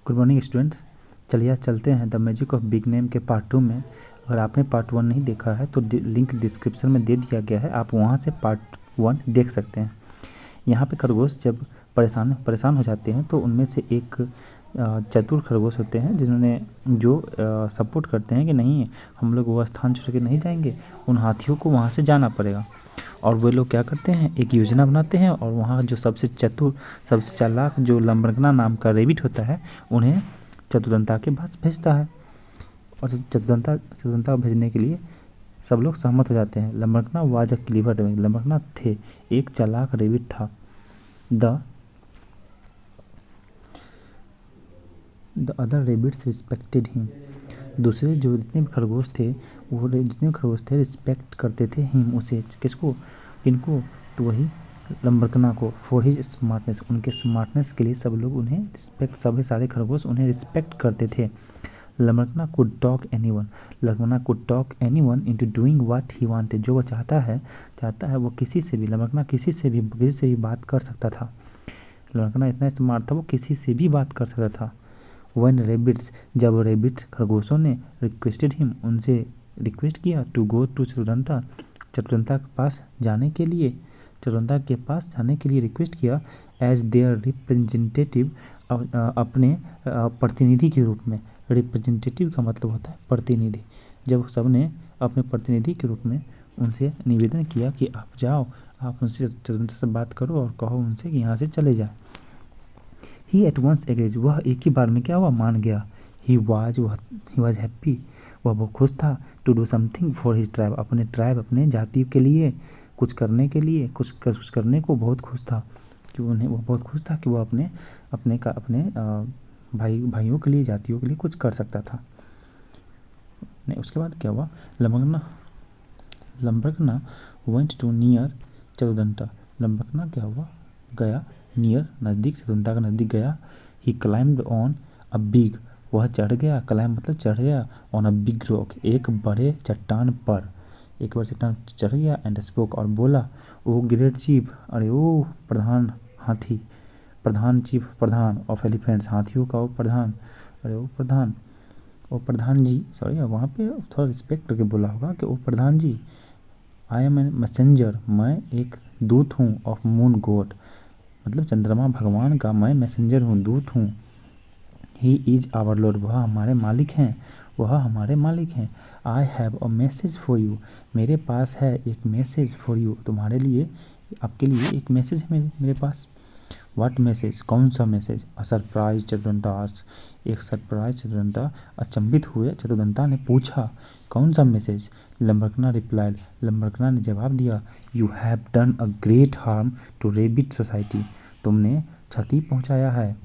Good morning students. चलिए आज चलते हैं the magic of big name के पार्ट 2 में। अगर आपने पार्ट 1 नहीं देखा है तो लिंक डिस्क्रिप्शन में दे दिया गया है, आप वहां से पार्ट 1 देख सकते हैं। यहाँ पे खरगोश जब परेशान हो जाते हैं तो उनमें से एक चतुर खरगोश होते हैं जिन्होंने जो सपोर्ट करते हैं कि नहीं, हम लोग वो स्थान छोड़ के नहीं जाएंगे, उन हाथियों को वहाँ से जाना पड़ेगा। और वे लोग क्या करते हैं, एक योजना बनाते हैं और वहाँ जो सबसे चतुर, सबसे चालाक जो लंबरगना नाम का रेबिट होता है उन्हें चतुरंता के पास भेजता है। और चतुरंता भेजने के लिए सब लोग सहमत हो जाते हैं। लंबरगना वाज अ क्लीवर रेबिट, लंबरगना थे, एक चालाक रेबिट था। The other rabbits respected him, दूसरे जो जितने भी खरगोश थे वो जितने भी खरगोश थे रिस्पेक्ट करते थे हिम, उसे, किसको, इनको, तो वही लंबरगना को, फॉर हिज स्मार्टनेस, उनके स्मार्टनेस के लिए सब लोग उन्हें रिस्पेक्ट, सभी सारे खरगोश उन्हें रिस्पेक्ट करते थे। Lambargana could talk anyone, Lambargana could talk anyone into doing what he wanted, जो वो चाहता है वो किसी से भी, लंबरगना किसी से भी बात कर सकता था। लंबरगना इतना स्मार्ट था, वो किसी से भी बात कर सकता था। वन रेबिट्स, जब रेबिट्स खरगोशों ने रिक्वेस्टेड हिम, उनसे रिक्वेस्ट किया, टू गो टू चतुरंता, चतुरंता के पास जाने के लिए, चतुरंता के पास जाने के लिए रिक्वेस्ट किया, एज देयर रिप्रेजेंटेटिव, अपने प्रतिनिधि के रूप में। रिप्रेजेंटेटिव का मतलब होता है प्रतिनिधि। जब सबने अपने प्रतिनिधि के रूप में उनसे निवेदन किया कि आप जाओ, आप उनसे चतुरंता से बात करो और कहो उनसे कि यहाँ से चले जाए। ही एट वंस एग्रीज, वह एक ही बार में क्या हुआ, मान गया। ही वाज हैप्पी, वह बहुत खुश था। To do something for his tribe, अपने ट्राइब, अपने जाति के लिए कुछ करने के लिए, कुछ करने को बहुत खुश था कि वो बहुत खुश था कि वो अपने भाइयों के लिए, जातियों के लिए कुछ कर सकता था। नहीं, उसके बाद क्या हुआ, लंबरगना वेंट टू नियर चतुरंता, लंबरगना क्या हुआ, गया, नियर नज़दीक, चतुरंता का नज़दीक गया। ही क्लाइम्ड ऑन अ बिग, वह चढ़ गया, क्लाइम मतलब चढ़ गया, ऑन अ बिग रॉक, एक बड़े चट्टान पर, एक बड़े चट्टान चढ़ गया। एंड स्पोक, और बोला, ओ ग्रेट चीफ, अरे ओ प्रधान हाथी, प्रधान चीफ, प्रधान ऑफ एलिफेंट्स, हाथियों का वो प्रधान, अरे ओ प्रधान जी, सॉरी वहाँ पे थोड़ा रिस्पेक्ट करके बोला होगा कि ओ प्रधान जी, आई एम एन मैसेंजर, मैं एक दूत हूँ, ऑफ मून गॉड, मतलब चंद्रमा भगवान का मैं मैसेंजर हूँ, दूत हूँ। ही इज आवर लॉर्ड, वह हमारे मालिक हैं। I have a message for you, मेरे पास है एक मैसेज फॉर यू, तुम्हारे लिए, आपके लिए एक मैसेज है मेरे पास। व्हाट मैसेज, कौन सा मैसेज। अ सरप्राइज चतुरंता आस्क्ड, एक सरप्राइज चतुरंता, अचंभित हुए चतुरंता ने पूछा, कौन सा मैसेज। लंबरगना रिप्लाइड, लंबरगना ने जवाब दिया, you have done a great harm to rabbit society, तुमने क्षति पहुंचाया है,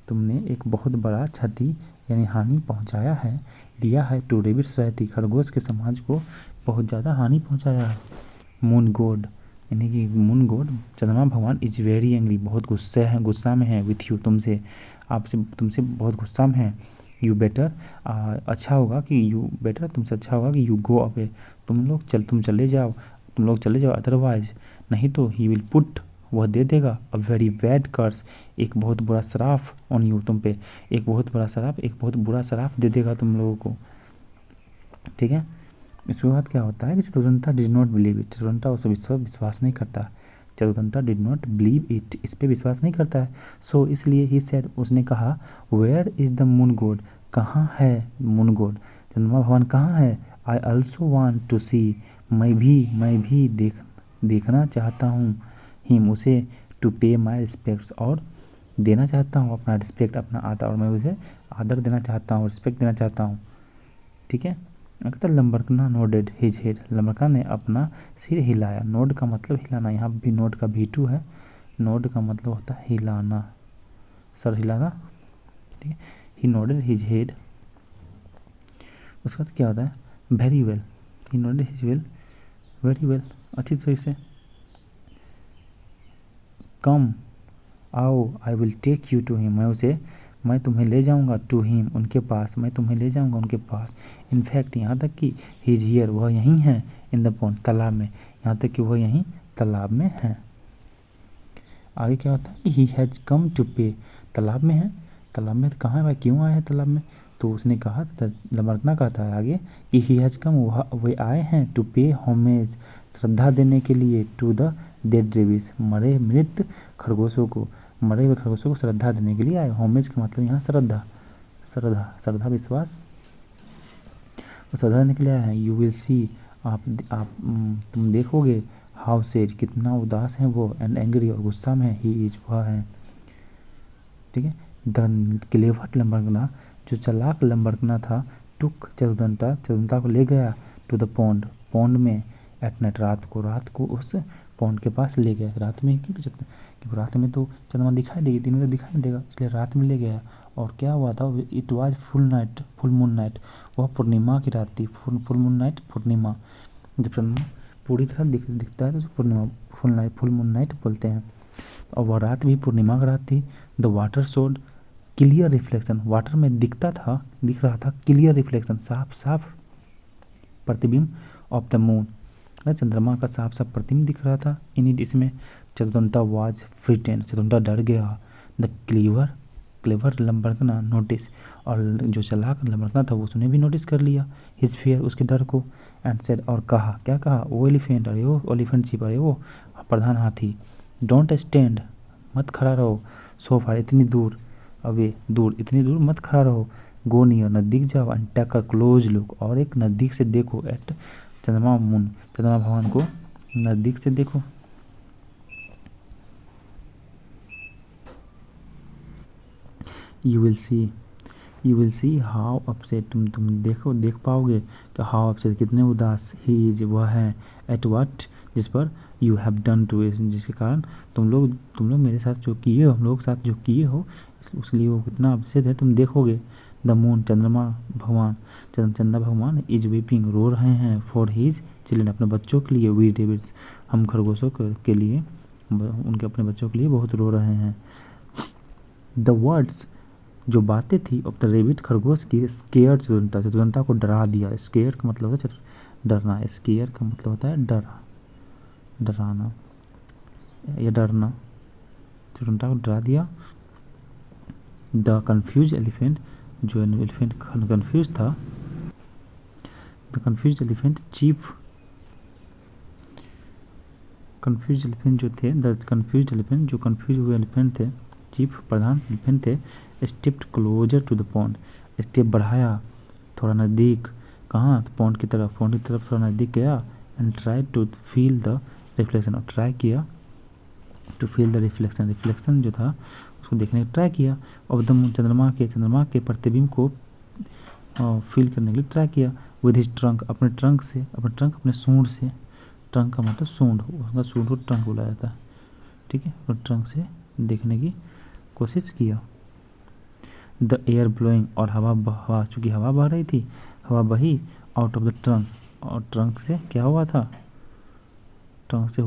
तुमने एक बहुत बड़ा क्षति यानी हानि पहुंचाया है, दिया है, टू रेबिट सोसाइटी, खरगोश के समाज को बहुत ज़्यादा हानि पहुंचाया है। मून गॉड, यानी कि मून गॉड, चंद्रमा भगवान, इज वेरी एंग्री, बहुत गुस्सा में है, विथ यू, तुमसे, तुमसे बहुत गुस्सा में है। यू बेटर, अच्छा होगा कि यू बेटर, तुमसे अच्छा होगा कि यू गो अवे, तुम चले जाओ, अदरवाइज, नहीं तो ही विल पुट, वह दे देगा, अ वेरी बैड कर्स, एक बहुत बुरा श्राप, ऑन यू, तुम पे एक बहुत बुरा श्राप दे देगा तुम लोगों को। ठीक है, इसके बाद क्या होता है कि चतुरंता डिड नॉट बिलीव इट, चतुरंता उसे विश्वास नहीं करता, चतुरंता डिड नॉट बिलीव इट, इस पे विश्वास नहीं करता है। सो इसलिए ही सेड, उसने कहा, where is the moon god, कहाँ है मून गॉड, चंद्रमा भगवान कहाँ है। I also want to see, मैं भी देखना चाहता हूँ, हिम, उसे, टू पे माई रिस्पेक्ट्स, और देना चाहता हूँ अपना रिस्पेक्ट, अपना आदर, और मैं उसे आदर देना चाहता हूँ, रिस्पेक्ट देना चाहता हूँ। ठीक है, अगर लंबरगना नोडेड हिज हेड, लंबरगना ने अपना सिर हिलाया, नोड का मतलब हिलाना, यहाँ भी नोड का V2 है, नोड का मतलब होता है हिलाना, सर हिलाना। ठीक है, ही नोडेड हिज हेड, उसके बाद क्या होता है, very well, he nodded his very well, अच्छी तरह से, कम, आओ, I will take you to him, मैं तुम्हें ले जाऊंगा, टू हिम, उनके पास, मैं तुम्हें ले जाऊंगा उनके पास। इनफैक्ट, यहाँ तक कि ही इज हियर, वह यहीं है, इन द पॉन्ड, तालाब में, यहाँ तक कि वह यहीं तालाब में है। आगे क्या होता है, ही हैज कम टू पे, तालाब में है, तालाब में कहाँ है भाई, क्यों आए हैं तालाब में? तो उसने कहा, लम्बरकना कहता है आगे कि ही हैज़ कम, वे आए हैं टू पे होमेज, श्रद्धा देने के लिए, टू द डेड रेबिस, मृत खरगोशों को, मरे हुए खरगोशों को श्रद्धा देने के लिए आए। होमेज का मतलब यहाँ श्रद्धा, श्रद्धा विश्वास, वो श्रद्धा देने के लिए आए हैं। यू विल सी, तुम देखोगे, हाउ सेड, कितना उदास है वो, एंड एंग्री, और गुस्सा में ही इज, वह है। ठीक है। द क्लेवर लम्बरकना, जो चालाक लम्बरकना था, टुक चारुदंता को ले गया टू द पॉन्ड में, एट नाइट, रात को उस पॉन्ड के पास ले गया। रात में क्योंकि रात में तो चंद्रमा दिखाई देगी, दिन में तो दिखाई नहीं देगा, इसलिए रात में ले गया। और क्या हुआ था, it was full moon night, वह पूर्णिमा की रात थी। फुल मून नाइट, पूर्णिमा, जब चंद्रमा पूरी तरह दिखता है तो उसे पूर्णिमा, फुल मून नाइट बोलते हैं। और वह रात भी पूर्णिमा की रात थी। The water showed clear reflection, water में दिख रहा था क्लियर रिफ्लेक्शन, साफ प्रतिबिंब ऑफ द मून, चंद्रमा का साफ प्रतिबिंब दिख रहा था। इन इट, इसमें चारुदंता वाज फ्रिटेन, चारुदंता डर गया। द क्लेवर लम्बरकना नोटिस, और जो चालाक लम्बरकना था वो उसने भी नोटिस कर लिया हिज फियर, उसके डर को। एंड सेड, और कहा, क्या कहा, वो एलिफेंट, अरे वो एलिफेंट चिप, अरे वो प्रधान हाथी, डोंट स्टैंड, मत खड़ा रहो, सो फार, इतनी दूर, इतनी दूर मत खड़ा रहो, गो नियर, नज़दीक जाओ, and take a close look, और एक नज़दीक से देखो, एट चंद्रमा भगवान को नज़दीक से देखो। You will see how upset, तुम देख पाओगे कि हाउ अपसेट, कितने उदास, ही इज, वह है, एट व्हाट, जिस पर, यू हैव डन टू, जिसके कारण तुम लोग मेरे साथ जो किए हो, हम लोग साथ जो किए हो, उसलिए वो कितना अपसेट है, तुम देखोगे। द मून, चंद्रमा भगवान इज वीपिंग, रो रहे हैं, फॉर हिज चिल्ड्रन, अपने बच्चों के लिए, वी रेबिट्स, हम खरगोशों के लिए, उनके अपने बच्चों के लिए बहुत रो रहे हैं। द वर्ड्स, जो बातें थी, ऑफ द रेबिट, खरगोश की, स्केयर चारुदंता को डरा दिया। स्केयर का मतलब होता है डरना, स्केयर का मतलब होता है डराना या डरना, चारुदंता को डरा दिया। द कन्फ्यूज एलिफेंट, जो एलिफेंट कन्फ्यूज था, the confuse elephant chief, confuse elephant जो थे, द कन्फ्यूज एलिफेंट, जो कन्फ्यूज हुए एलिफेंट थे, चीफ, प्रधान एलिफेंट थे, stepped closer to the pond, step बढ़ाया, थोड़ा नज़दीक, कहाँ, पॉन्ड की तरफ थोड़ा नज़दीक गया, and try to feel the reflection, और ट्राई किया टू फील द रिफ्लेक्शन जो था उसको देखने का ट्राई किया। और एकदम चंद्रमा के प्रतिबिंब को फील करने के लिए ट्राई किया। विद हिज ट्रंक, अपने सूंड से, ट्रंक का मतलब सूंड, उसका सूंड को ट्रंक बोला जाता है। ठीक है, और ट्रंक से देखने की कोशिश किया। द एयर ब्लोइंग, और हवा, चूँकि हवा बह रही थी, हवा बही आउट ऑफ द ट्रंक, और ट्रंक से क्या हुआ था, ट्रंक से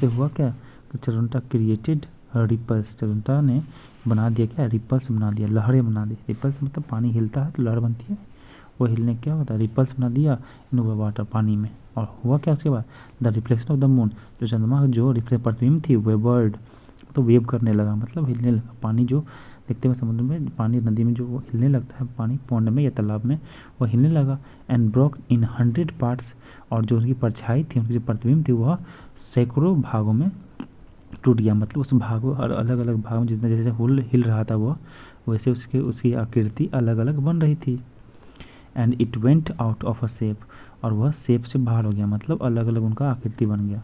हुआ क्या कि चारुदंता क्रिएटेड रिपल्स, चारुदंता ने बना दिया क्या, रिपल्स बना दिया, लहरें बना दी। रिपल्स मतलब पानी हिलता है तो लहर बनती है, वो हिलने क्या होता है, रिपल्स बना दिया इन वाटर, पानी में। और हुआ क्या उसके बाद, the reflection of the moon, जो चंद्रमा जो प्रतिबिंब थी, वेवर्ड, तो वेव करने लगा, मतलब हिलने लगा। पानी जो देखते हुए समुद्र में, पानी नदी में जो वो हिलने लगता है, पानी पौंड में या तालाब में, वो हिलने लगा। एंड ब्रोक इन 100 पार्ट्स, और जो उसकी परछाई थी, उनकी जो प्रतिबिंब थी, वह सैकड़ों भागों में टूट गया। मतलब उस भागों, अलग अलग भाग में जितना जैसे हिल रहा था वह, वैसे उसकी आकृति अलग अलग बन रही थी। And it went out of a shape, और वह शेप से बाहर हो गया, मतलब अलग अलग उनका आकृति बन गया।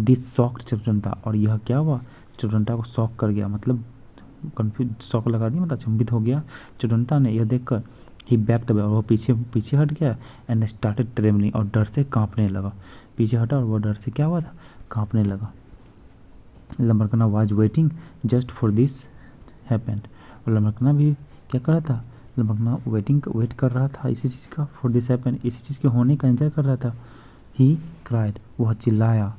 दिस शॉक्ड चारुदंता, और यह क्या हुआ, चारुदंता को शॉक कर गया, मतलब कंफ्यूज, शॉक लगा दिया, मतलब अचंभित हो गया चारुदंता ने यह देखकर। ही बैक्ड अवे, और वह पीछे हट गया। एंड स्टार्टेड ट्रेमलिंग, और डर से कांपने लगा, पीछे हटा और वह डर से क्या हुआ था, कांपने लगा। Lambarkana was waiting just for this happened, और लम्बरकना भी क्या कर रहा था, लम्बरकना वेट कर रहा था इसी चीज़ का, फॉर दिस हैपेंड, इसी चीज़ के होने का इंतजार कर रहा था। ही क्राइड, वह चिल्लाया,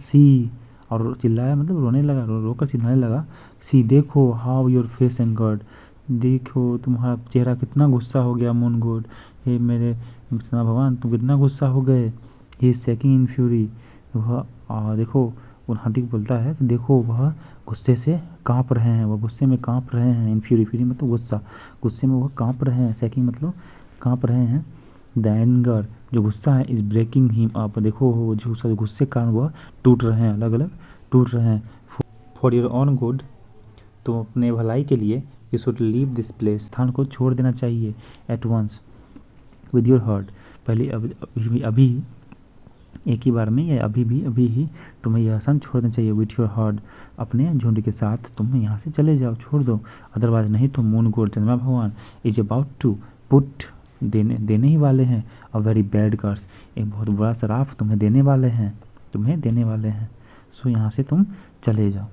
सी, और चिल्लाया मतलब रोने लगा, रोकर चिल्लाने लगा। सी, देखो, हाउ योर फेस एंगर्ड, देखो तुम्हारा चेहरा कितना गुस्सा हो गया, मून गॉड, हे मेरे चंद्रमा भगवान तुम कितना गुस्सा हो गए। He is shaking in fury, वह देखो उन हाथी को बोलता है कि देखो वह गुस्से से काँप रहे हैं, वह गुस्से में काँप रहे हैं। इन फ्यूरी, फ्यूरी मतलब गुस्सा, गुस्से में वह काँप रहे हैं। सेकिंग मतलब काँप रहे हैं। द एंगर जो गुस्सा है इज़ ब्रेकिंग हिम अप, देखो वो जो गुस्से के कारण वह टूट रहे हैं, अलग अलग टूट रहे हैं। फॉर योर ओन गुड, तुम अपने भलाई के लिए, you should leave this place, स्थान को छोड़ देना चाहिए। At once with your heart, पहले अभी एक ही बार में, या अभी ही तुम्हें यह स्थान छोड़ना चाहिए। विथ योर हार्ट, अपने झुंड के साथ तुम यहाँ से चले जाओ, छोड़ दो। अदरवाइज नहीं तो मून गॉड, चंद्रमा भगवान, इज अबाउट टू पुट, देने ही वाले हैं, अ वेरी बैड कर्स, एक बहुत बुरा श्राप तुम्हें देने वाले हैं। सो यहाँ से तुम चले जाओ।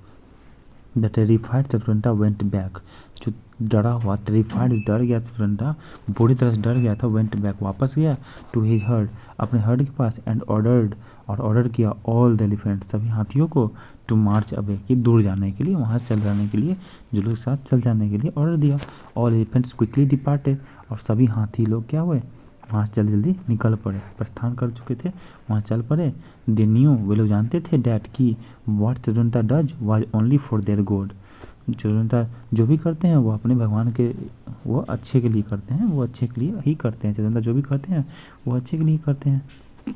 द टेरिफाइड चतुरंता वेंट बैक, जो डरा हुआ, टेरिफाइड डर गया चतुरंता, बुरी तरह से डर गया था। वेंट बैक वापस गया, टू हिज हर्ड, अपने हर्ड के पास। एंड ऑर्डर किया ऑल द एलिफेंट, सभी हाथियों को, टू मार्च अवे, कि दूर जाने के लिए, वहाँ चल जाने के लिए, जुलूस के साथ चल जाने के लिए ऑर्डर दिया। ऑल एलिफेंट्स क्विकली डिपार्टेड, और सभी हाथी लोग क्या हुए, वहाँ से जल्दी जल्दी निकल पड़े, प्रस्थान कर चुके थे, वहाँ चल पड़े। दे न्यू, वे लोग जानते थे, डैट की what Chaturanta does was only for their god, Chaturanta जो भी करते हैं वो अपने भगवान के, वो अच्छे के लिए करते हैं, वो अच्छे के लिए ही करते हैं। चतुरंता जो भी करते हैं वो अच्छे के लिए ही करते हैं।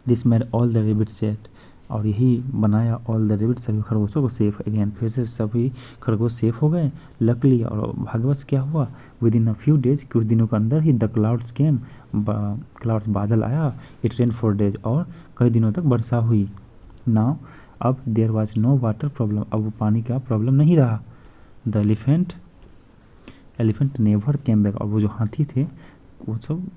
This made all the rebate set, और यही बनाया ऑल द रेबिट, सभी खरगोशों को सेफ अगेन, फिर से सभी खरगोश सेफ हो गए। लकली, और भाग्यवश क्या हुआ, with in a few days, कुछ दिनों के अंदर ही, द क्लाउड्स केम, क्लाउड्स बादल आया। इट रेन फॉर डेज, और कई दिनों तक वर्षा हुई। नाउ अब there was no water problem, अब वो पानी का प्रॉब्लम नहीं रहा। The elephant never came back, और वो जो हाथी थे वो सब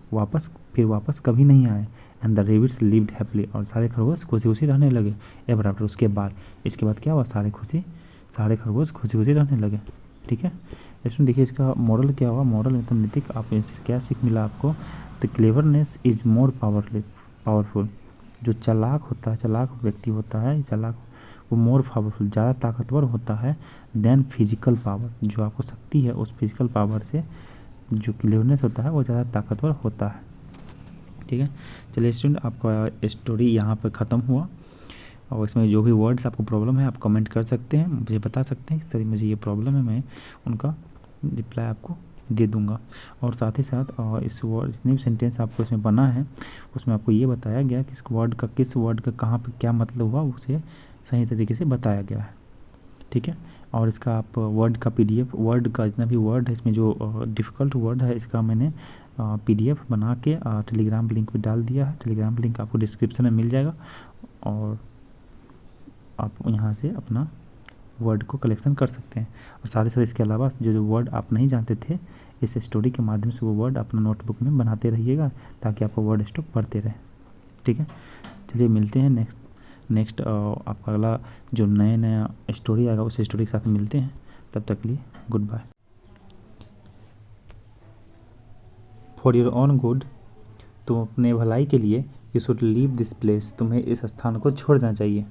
वापस कभी नहीं आए। And the rabbits lived happily, और सारे खरगोश खुशी खुशी रहने लगे। एवर आफ्टर, इसके बाद क्या हुआ, सारे खरगोश खुशी खुशी रहने लगे। ठीक है, इसमें देखिए इसका मॉडल क्या हुआ, मॉडल मतलब नीतिक, आप इससे क्या सीख मिला आपको। The cleverness is more powerful, जो चालाक व्यक्ति होता है, चालाक, वो मोर पावरफुल, ज़्यादा ताकतवर होता है। देन फिजिकल पावर, जो आपको शक्ति है उस फिजिकल पावर से जो क्लेवरनेस होता है वो ज़्यादा ताकतवर होता है। ठीक है, चलिए स्टूडेंट, आपका स्टोरी यहाँ पर ख़त्म हुआ। और इसमें जो भी वर्ड्स आपको प्रॉब्लम है आप कमेंट कर सकते हैं, मुझे बता सकते हैं कि सर मुझे ये प्रॉब्लम है, मैं उनका रिप्लाई आपको दे दूंगा। और साथ ही साथ इस जितने भी सेंटेंस आपको इसमें बना है उसमें आपको ये बताया गया कि किस वर्ड का कहाँ पे क्या मतलब हुआ, उसे सही तरीके से बताया गया है। ठीक है, और इसका आप वर्ड का PDF, वर्ड का जितना भी वर्ड है इसमें जो डिफ़िकल्ट वर्ड है इसका मैंने PDF बना के टेलीग्राम लिंक पे डाल दिया है। टेलीग्राम लिंक आपको डिस्क्रिप्शन में मिल जाएगा, और आप यहाँ से अपना वर्ड को कलेक्शन कर सकते हैं। और साथ ही साथ इसके अलावा जो वर्ड आप नहीं जानते थे, इस स्टोरी के माध्यम से वो वर्ड अपना नोटबुक में बनाते रहिएगा, ताकि आपका वर्ड स्टॉक बढ़ते रहे। ठीक है, चलिए मिलते हैं नेक्स्ट आपका अगला जो नया स्टोरी आएगा उस स्टोरी के साथ मिलते हैं। तब तक के लिए goodbye. For your own good, तुम अपने भलाई के लिए, you should leave this place, तुम्हें इस स्थान को छोड़ देना चाहिए।